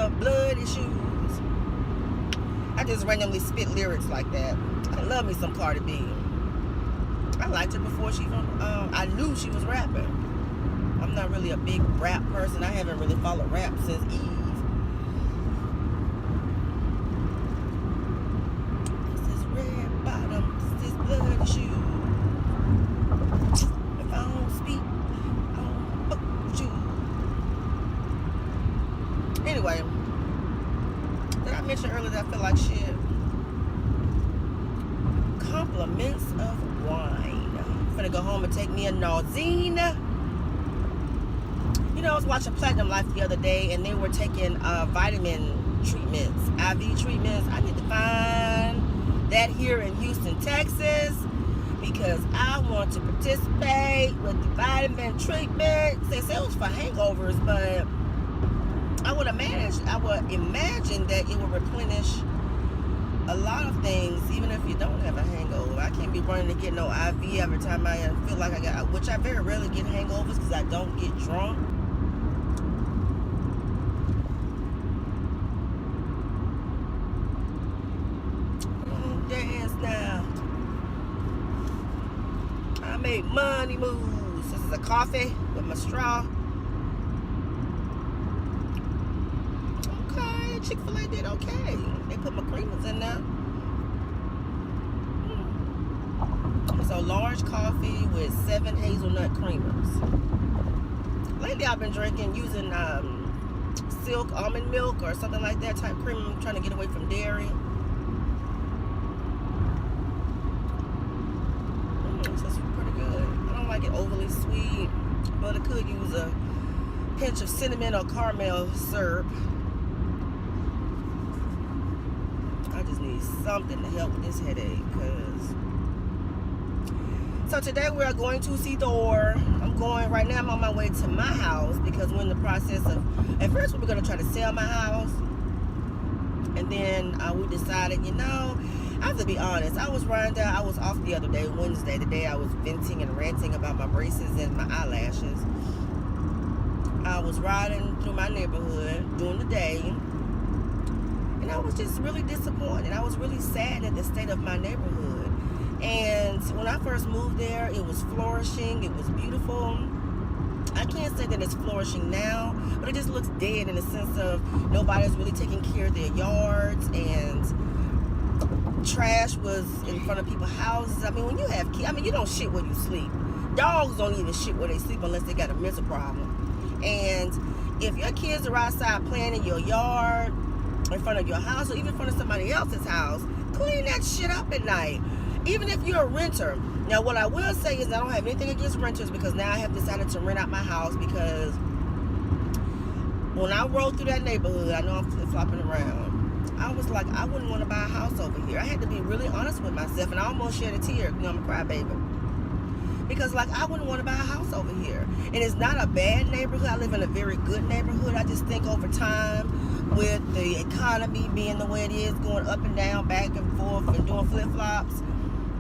of blood issues. I just randomly spit lyrics like that. I love me some Cardi B. I liked her before she even, I knew she was rapping. I'm not really a big rap person. I haven't really followed rap since Eve. This is red bottom, this is blood shoe. If I don't speak, I don't fuck with you. Anyway, did I mention earlier that I feel like shit? Compliments of wine. I'm gonna go home and take me a Nauzine. You know, I was watching Platinum Life the other day, and they were taking vitamin treatments, IV treatments. I need to find that here in Houston, Texas, because I want to participate with the vitamin treatments. They say it was for hangovers, but I would imagine that it will replenish a lot of things, even if you don't have a hangover. I can't be running to get no IV every time I feel like I got, which I very rarely get hangovers because I don't get drunk. Dance now. I make money moves. This is a coffee with my straw. Okay, Chick-fil-A did okay. They put my creamers in there. So large coffee with 7 hazelnut creamers. Lately I've been using silk almond milk or something like that type cream. I'm trying to get away from dairy. This is pretty good. I don't like it overly sweet, but I could use a pinch of cinnamon or caramel syrup. I just need something to help with this headache. So today we are going to see Thor. I'm on my way to my house because we're in the process of, at first we were going to try to sell my house. And then we decided, you know, I have to be honest. I was riding down, I was off the other day, Wednesday, the day I was venting and ranting about my braces and my eyelashes. I was riding through my neighborhood during the day. And I was just really disappointed. I was really sad at the state of my neighborhood. And when I first moved there, it was flourishing. It was beautiful. I can't say that it's flourishing now, but it just looks dead in the sense of nobody's really taking care of their yards, and trash was in front of people's houses. I mean, when you have kids, I mean, you don't shit where you sleep. Dogs don't even shit where they sleep unless they got a mental problem. And if your kids are outside playing in your yard, in front of your house, or even in front of somebody else's house, clean that shit up at night. Even if you're a renter. Now, what I will say is I don't have anything against renters, because now I have decided to rent out my house, because when I rode through that neighborhood, I know I'm flip-flopping around, I was like, I wouldn't want to buy a house over here. I had to be really honest with myself, and I almost shed a tear. You know, I'm a crybaby. Because, like, I wouldn't want to buy a house over here. And it's not a bad neighborhood. I live in a very good neighborhood. I just think over time, with the economy being the way it is, going up and down, back and forth, and doing flip-flops,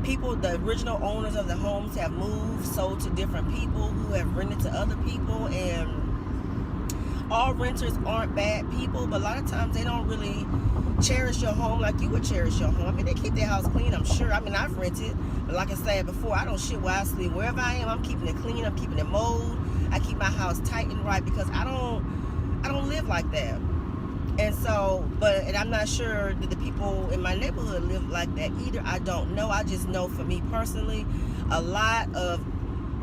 people, the original owners of the homes have moved, sold to different people who have rented to other people. And all renters aren't bad people, but a lot of times they don't really cherish your home like you would cherish your home. I mean, they keep their house clean, I'm sure. I mean, I've rented, but like I said before, I don't shit where I sleep. Wherever I am, I'm keeping it clean, I'm keeping it mowed, I keep my house tight and right, because I don't live like that. And so, and I'm not sure that the people in my neighborhood live like that either. I don't know. I just know, for me personally, a lot of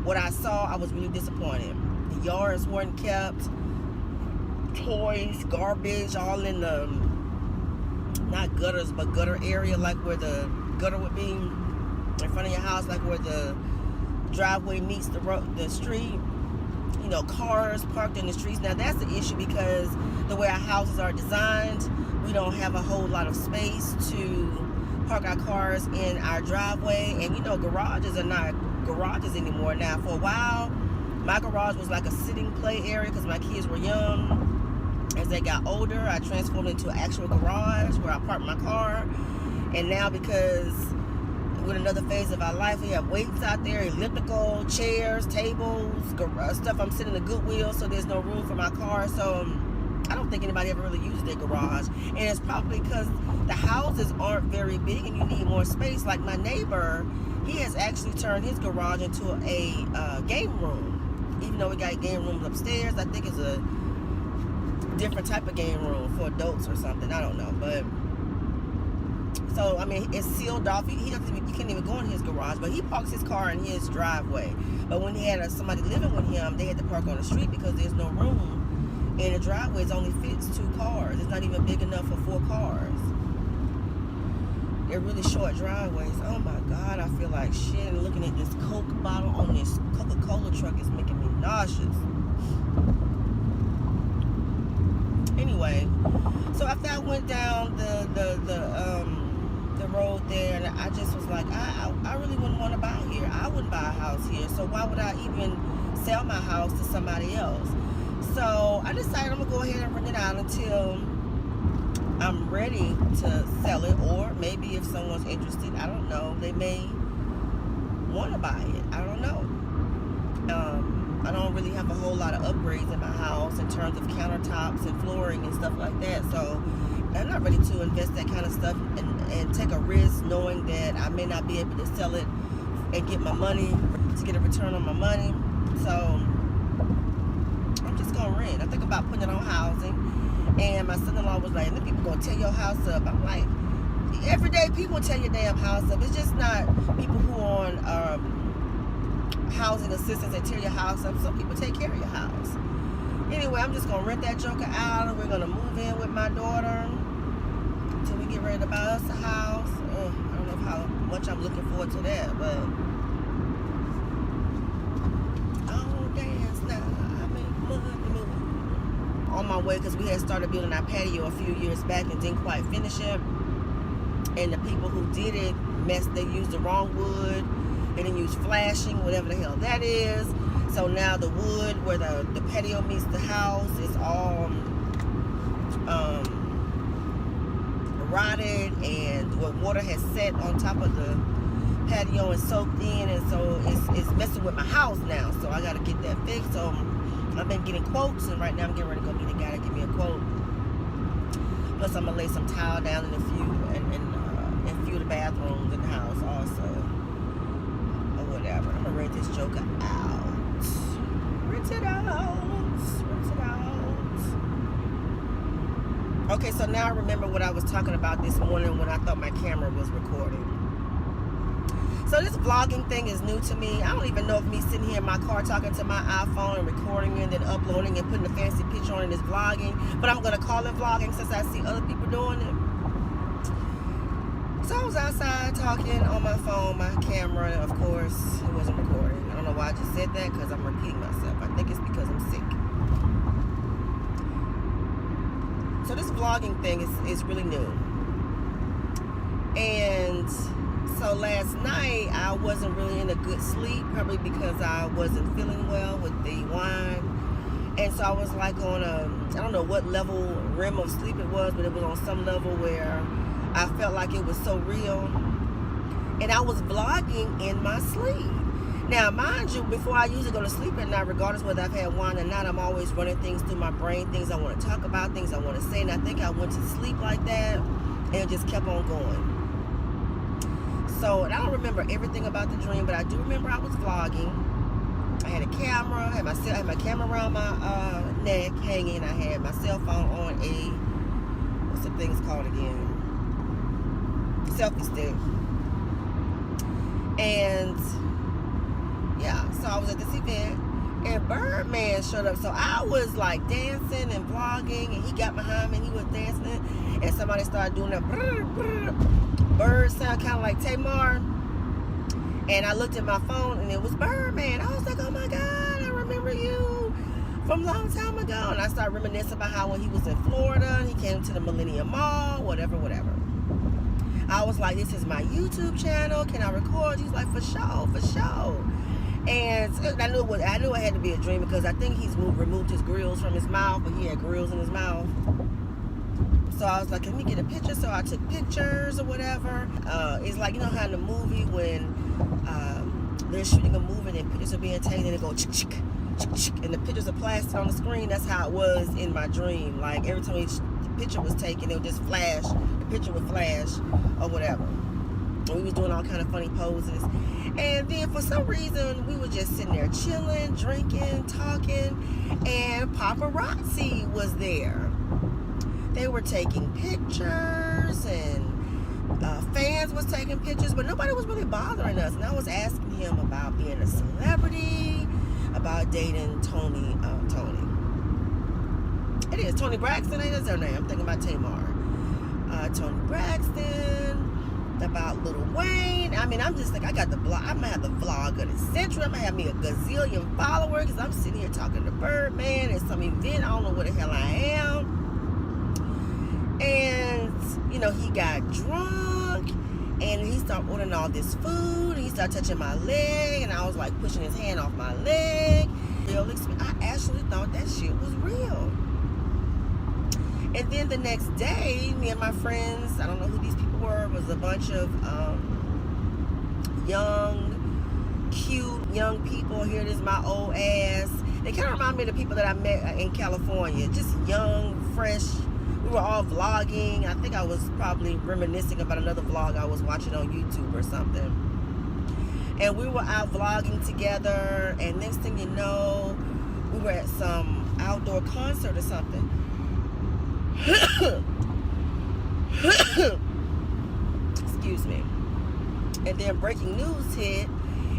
what I saw, I was really disappointed. The yards weren't kept, toys, garbage, all in the, not gutters, but gutter area, like where the gutter would be in front of your house, like where the driveway meets the street. You know, cars parked in the streets. Now, that's the issue, because the way our houses are designed, we don't have a whole lot of space to park our cars in our driveway. And, you know, garages are not garages anymore. Now, for a while, my garage was like a sitting play area because my kids were young. As they got older, I transformed into an actual garage where I parked my car. And now, because with another phase of our life, we have weights out there, elliptical, chairs, tables, stuff I'm sitting in the Goodwill, so there's no room for my car. So I don't think anybody ever really uses their garage. And it's probably because the houses aren't very big and you need more space. Like my neighbor, he has actually turned his garage into a game room. Even though we got game rooms upstairs, I think it's a different type of game room for adults or something. I don't know. But so, I mean, it's sealed off. He doesn't even, you can't even go in his garage, but he parks his car in his driveway. But when he had somebody living with him, they had to park on the street because there's no room. And the driveway only fits 2 cars. It's not even big enough for 4 cars. They're really short driveways. Oh my God, I feel like shit. And looking at this Coke bottle on this Coca-Cola truck is making me nauseous. Anyway, so after I went down the road there, and I just was like, I really wouldn't want to buy here. I wouldn't buy a house here. So why would I even sell my house to somebody else? So I decided I'm gonna go ahead and rent it out until I'm ready to sell it, or maybe if someone's interested, I don't know, they may want to buy it. I don't know. I don't really have a whole lot of upgrades in my house in terms of countertops and flooring and stuff like that. So I'm not ready to invest that kind of stuff and take a risk knowing that I may not be able to sell it and get my money, to get a return on my money. So I'm just gonna rent. I think about putting it on housing. And my son-in-law was like, the people gonna tear your house up. I'm like, every day people tear your damn house up. It's just not people who are on housing assistance that tear your house up. Some people take care of your house. Anyway, I'm just gonna rent that joker out, and we're gonna move in with my daughter until we get ready to buy us a house. I don't know how much I'm looking forward to that, but I'll dance now. I make money. On my way, because we had started building our patio a few years back and didn't quite finish it. And the people who did it they used the wrong wood. They didn't use flashing, whatever the hell that is. So now the wood where the patio meets the house is all rotted, and what water has set on top of the patio and soaked in, and so it's messing with my house now. So I got to get that fixed. So I've been getting quotes, and right now I'm getting ready to go meet a guy to give me a quote. Plus I'm gonna lay some tile down in a few of the bathrooms in the house also. Whatever. I'm gonna rent this joker out. Rent it out. Okay, so now I remember what I was talking about this morning when I thought my camera was recording. So this vlogging thing is new to me. I don't even know if me sitting here in my car talking to my iPhone and recording and then uploading and putting a fancy picture on it is vlogging. But I'm gonna call it vlogging since I see other people doing it. So I was outside talking on my phone, my camera, and of course, it wasn't recording. I don't know why I just said that, because I'm repeating myself. I think it's because I'm sick. So this vlogging thing is really new. And so last night, I wasn't really in a good sleep, probably because I wasn't feeling well with the wine. And so I was like on I don't know what level REM of sleep it was, but it was on some level where I felt like it was so real. And I was vlogging in my sleep. Now, mind you, before I usually go to sleep at night, regardless whether I've had wine or not, I'm always running things through my brain, things I want to talk about, things I want to say. And I think I went to sleep like that, and it just kept on going. So, and I don't remember everything about the dream, but I do remember I was vlogging. I had a camera, I had my camera around my neck hanging. I had my cell phone on what's the thing's called again? Selfie stick. And yeah, so I was at this event and Birdman showed up. So I was like dancing and vlogging, and he got behind me and he was dancing, and somebody started doing that brr, brr, bird sound, kind of like Tamar. And I looked at my phone and it was Birdman. I was like, oh my God, I remember you from a long time ago. And I started reminiscing about how when he was in Florida and he came to the Millennium Mall, whatever. I was like, this is my YouTube channel. Can I record? He's like, for sure. And I knew it had to be a dream, because I think he's removed his grills from his mouth, but he had grills in his mouth. So I was like, can we get a picture? So I took pictures or whatever. It's like, you know how in the movie when they're shooting a movie and pictures are being taken and it go chick chick. and the pictures of plastic on the screen. That's how it was in my dream. Like every time the picture was taken, it would just flash. The picture would flash or whatever. And we was doing all kind of funny poses. And then for some reason, we were just sitting there chilling, drinking, talking, and paparazzi was there. They were taking pictures, and fans was taking pictures, but nobody was really bothering us. And I was asking him about being a celebrity, about dating Tony. It is Tony Braxton, ain't that her name? I'm thinking about Tamar. Tony Braxton, about Lil Wayne. I mean, I'm just like, I got the blog. I'm gonna have the vlog of the century. I'm gonna have me a gazillion followers because I'm sitting here talking to Birdman at some event. I don't know where the hell I am. And you know, he got drunk and he started ordering all this food. And he started touching my leg, and I was like pushing his hand off my leg. I actually thought that shit was real. And then the next day, me and my friends, I don't know who these people were, was a bunch of young, cute, young people. Here it is, my old ass. They kind of remind me of the people that I met in California. Just young, fresh. We were all vlogging. I think I was probably reminiscing about another vlog I was watching on YouTube or something. And we were out vlogging together. And next thing you know, we were at some outdoor concert or something. Excuse me. And then breaking news hit,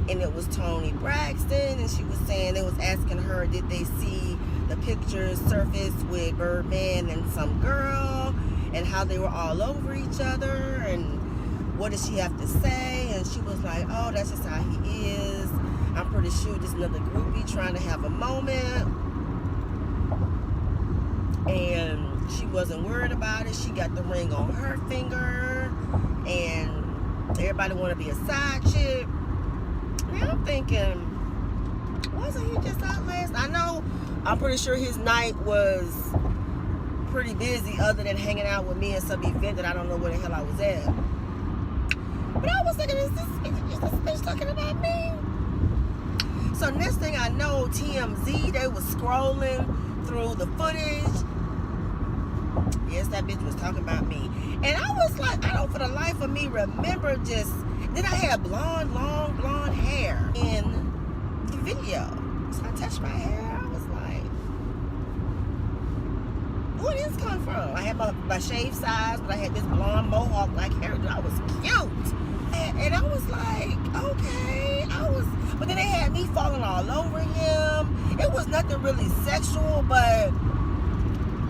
and it was Tony Braxton, and she was saying, they was asking her, did they see the pictures surface with Birdman and some girl, and how they were all over each other, and what did she have to say? And she was like, oh, that's just how he is. I'm pretty sure just another groupie trying to have a moment. And she wasn't worried about it. She got the ring on her finger, and everybody want to be a side chick. Now I'm thinking, wasn't he just out last? I know, I'm pretty sure his night was pretty busy, other than hanging out with me at some event that I don't know where the hell I was at. But I was thinking, is this bitch talking about me? So next thing I know, TMZ, they was scrolling through the footage. Yes, that bitch was talking about me. And I was like, I don't for the life of me remember just, then I had blonde, long blonde hair in the video. So I touched my hair. I was like, where did this come from? I had my shave size, but I had this blonde mohawk like hair. I was cute. And I was like, okay. But then they had me falling all over him. It was nothing really sexual, but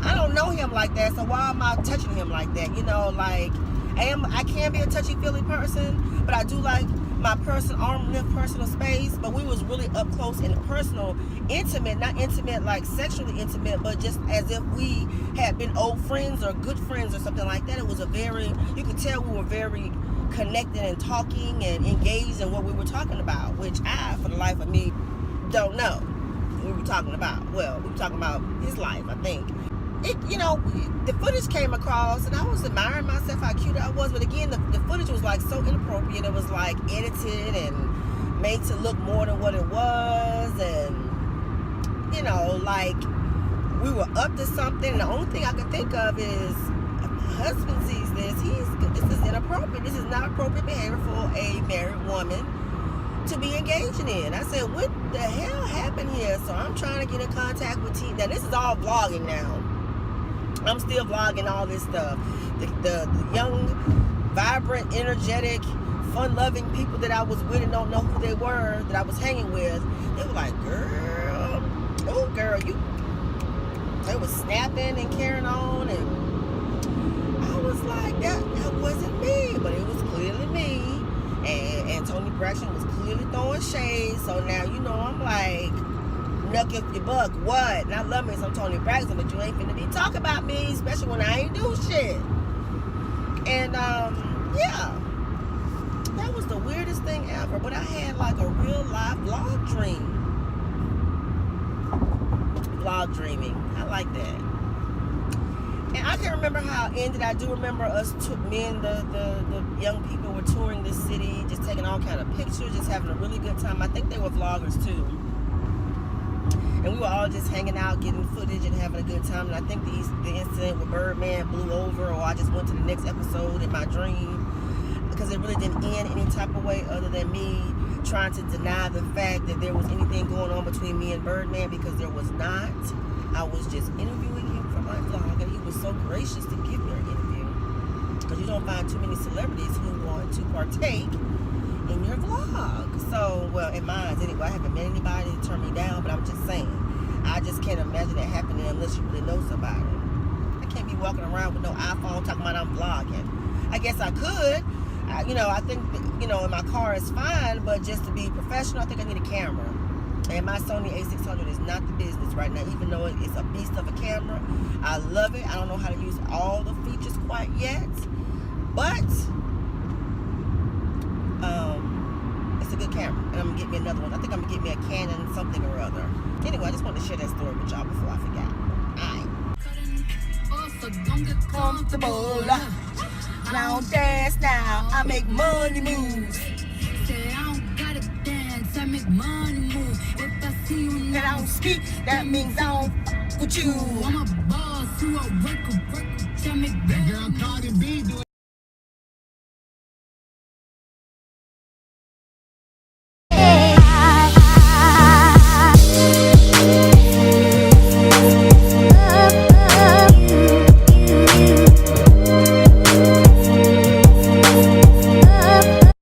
I don't know him like that, so why am I touching him like that? You know, like, I can be a touchy-feely person, but I do like my arm length personal space. But we was really up close and personal, intimate, not intimate like sexually intimate, but just as if we had been old friends or good friends or something like that. It was you could tell we were very connected and talking and engaged in what we were talking about, which I, for the life of me, don't know what we were talking about. Well, we were talking about his life, I think. You know, the footage came across, and I was admiring myself, how cute I was. But again, the footage was like so inappropriate. It was like edited and made to look more than what it was. And, you know, like we were up to something. The only thing I could think of is, if my husband sees this, this is inappropriate. This is not appropriate behavior for a married woman to be engaging in. I said, what the hell happened here? So I'm trying to get in contact with T. Now, this is all vlogging now. I'm still vlogging all this stuff. The young, vibrant, energetic, fun-loving people that I was with and don't know who they were, that I was hanging with, they were like, girl, oh girl, they was snapping and carrying on, and I was like, that wasn't me, but it was clearly me. And Tony Braxton was clearly throwing shade. So now, you know, I'm like, nuck if you buck, what? And I love me some Tony Braxton, but you ain't finna be talking about me, especially when I ain't do shit. And yeah, that was the weirdest thing ever. But I had like a real life vlog dream. Vlog dreaming, I like that. And I can't remember how it ended. I do remember me and the young people were touring this city, just taking all kind of pictures, just having a really good time. I think they were vloggers too. and we were all just hanging out, getting footage and having a good time. And I think the incident with Birdman blew over, or I just went to the next episode in my dream, because it really didn't end any type of way other than me trying to deny the fact that there was anything going on between me and Birdman, because there was not. I was just interviewing him for my vlog, and he was so gracious to give me an interview, because you don't find too many celebrities who want to partake in your vlog. So, well, in mine anyway, I haven't met anybody to turn me down, but I'm just saying, I just can't imagine it happening unless you really know somebody. I can't be walking around with no iPhone talking about I'm vlogging. I guess I could. I think that, in my car is fine, but just to be professional, I think I need a camera. And my Sony a600 is not the business right now, even though it's a beast of a camera. I love it. I don't know how to use all the features quite yet, but it's a good camera, and I'm gonna get me another one. I think I'm gonna get me a Canon something or other. Anyway, I just wanted to share that story with y'all before I forgot. Alright. Comfortable. Now dance now. I make money moves. Say I don't gotta dance, I make money move. If I see you And I now, don't speak, that means I don't f with you. I'm a boss, you a worker, I make That girl Cardi B doing